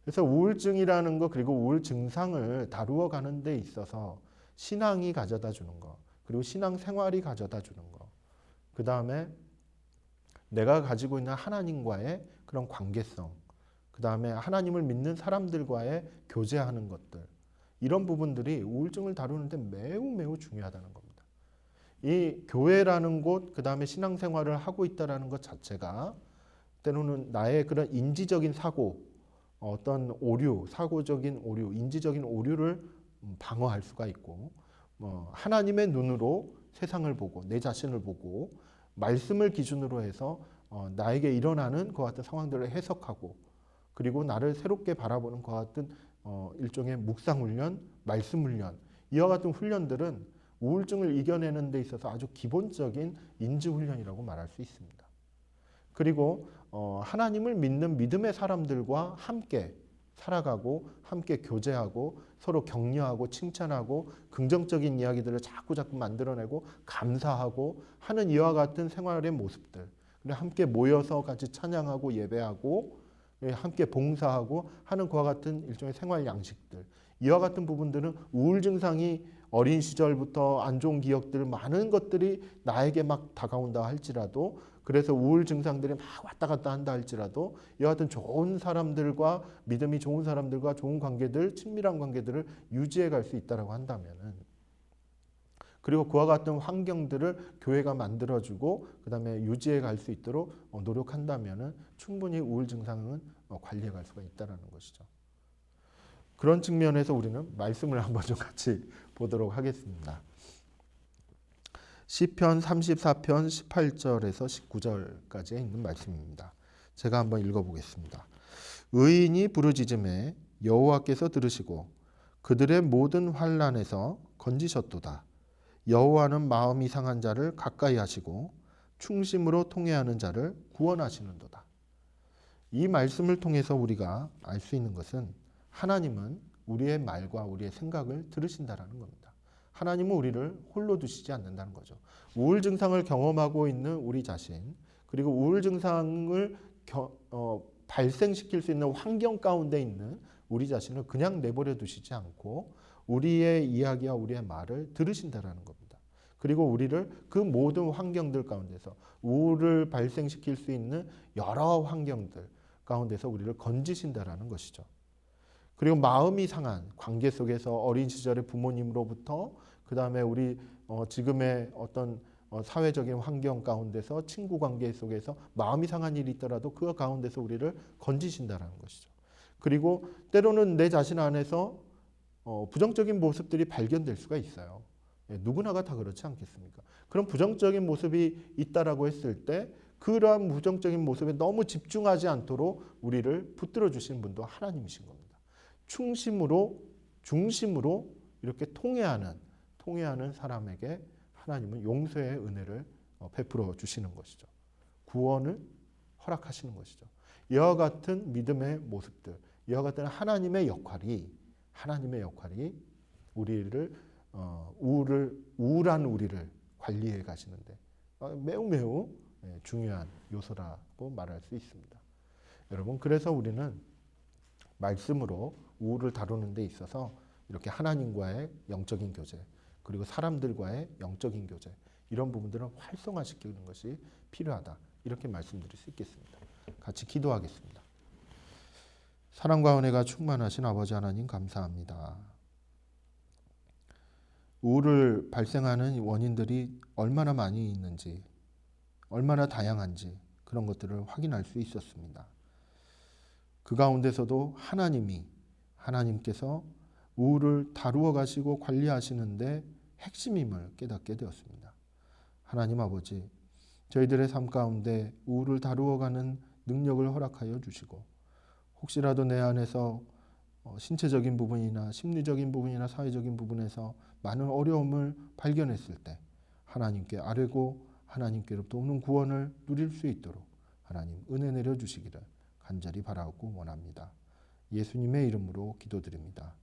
그래서 우울증이라는 것 그리고 우울 증상을 다루어 가는 데 있어서 신앙이 가져다 주는 것 그리고 신앙 생활이 가져다 주는 것 그 다음에 내가 가지고 있는 하나님과의 그런 관계성 그 다음에 하나님을 믿는 사람들과의 교제하는 것들 이런 부분들이 우울증을 다루는데 매우 중요하다는 겁니다. 이 교회라는 곳 그 다음에 신앙생활을 하고 있다는 것 자체가 때로는 나의 그런 인지적인 사고 어떤 오류, 사고적인 오류, 인지적인 오류를 방어할 수가 있고 하나님의 눈으로 세상을 보고 내 자신을 보고 말씀을 기준으로 해서 나에게 일어나는 그와 같은 상황들을 해석하고 그리고 나를 새롭게 바라보는 그와 같은 일종의 묵상훈련, 말씀훈련 이와 같은 훈련들은 우울증을 이겨내는 데 있어서 아주 기본적인 인지훈련이라고 말할 수 있습니다. 그리고 하나님을 믿는 믿음의 사람들과 함께 살아가고 함께 교제하고 서로 격려하고 칭찬하고 긍정적인 이야기들을 자꾸 만들어내고 감사하고 하는 이와 같은 생활의 모습들 우리 함께 모여서 같이 찬양하고 예배하고 함께 봉사하고 하는 그와 같은 일종의 생활 양식들, 이와 같은 부분들은 우울 증상이 어린 시절부터 안 좋은 기억들 많은 것들이 나에게 막 다가온다 할지라도, 그래서 우울 증상들이 막 왔다 갔다 한다 할지라도 이와 같은 좋은 사람들과 믿음이 좋은 사람들과 좋은 관계들, 친밀한 관계들을 유지해 갈 수 있다라고 한다면은, 그리고 그와 같은 환경들을 교회가 만들어주고 그 다음에 유지해 갈 수 있도록 노력한다면은 충분히 우울 증상은 관리해 갈 수가 있다는 것이죠. 그런 측면에서 우리는 말씀을 한번 좀 같이 보도록 하겠습니다. 시편 34편 18절에서 19절까지에 있는 말씀입니다. 제가 한번 읽어보겠습니다. 의인이 부르짖음에 여호와께서 들으시고 그들의 모든 환난에서 건지셨도다. 여호와는 마음이 상한 자를 가까이 하시고 충심으로 통회하는 자를 구원하시는도다. 이 말씀을 통해서 우리가 알 수 있는 것은 하나님은 우리의 말과 우리의 생각을 들으신다라는 겁니다. 하나님은 우리를 홀로 두시지 않는다는 거죠. 우울 증상을 경험하고 있는 우리 자신, 그리고 우울 증상을 발생시킬 수 있는 환경 가운데 있는 우리 자신을 그냥 내버려 두시지 않고 우리의 이야기와 우리의 말을 들으신다라는 겁니다. 그리고 우리를 그 모든 환경들 가운데서, 우울을 발생시킬 수 있는 여러 환경들 가운데서 우리를 건지신다라는 것이죠. 그리고 마음이 상한 관계 속에서 어린 시절에 부모님으로부터, 그 다음에 우리 지금의 어떤 사회적인 환경 가운데서 친구 관계 속에서 마음이 상한 일이 있더라도 그 가운데서 우리를 건지신다라는 것이죠. 그리고 때로는 내 자신 안에서 부정적인 모습들이 발견될 수가 있어요. 누구나가 다 그렇지 않겠습니까? 그런 부정적인 모습이 있다라고 했을 때 그러한 부정적인 모습에 너무 집중하지 않도록 우리를 붙들어 주시는 분도 하나님이신 겁니다. 중심으로 이렇게 통회하는 사람에게 하나님은 용서의 은혜를 베풀어 주시는 것이죠. 구원을 허락하시는 것이죠. 이와 같은 믿음의 모습들, 이와 같은 하나님의 역할이 우리를 우울한 우리를 관리해 가시는데 매우 중요한 요소라고 말할 수 있습니다. 여러분, 그래서 우리는 말씀으로 우울을 다루는 데 있어서 이렇게 하나님과의 영적인 교제, 그리고 사람들과의 영적인 교제, 이런 부분들은 활성화시키는 것이 필요하다, 이렇게 말씀드릴 수 있겠습니다. 같이 기도하겠습니다. 사랑과 은혜가 충만하신 아버지 하나님, 감사합니다. 우울을 발생하는 원인들이 얼마나 많이 있는지, 얼마나 다양한지 그런 것들을 확인할 수 있었습니다. 그 가운데서도 하나님께서 우울을 다루어 가시고 관리하시는데 핵심임을 깨닫게 되었습니다. 하나님 아버지, 저희들의 삶 가운데 우울을 다루어가는 능력을 허락하여 주시고, 혹시라도 내 안에서 신체적인 부분이나 심리적인 부분이나 사회적인 부분에서 많은 어려움을 발견했을 때 하나님께 아뢰고 하나님께로부터 오는 구원을 누릴 수 있도록 하나님 은혜 내려주시기를 간절히 바라고 원합니다. 예수님의 이름으로 기도드립니다.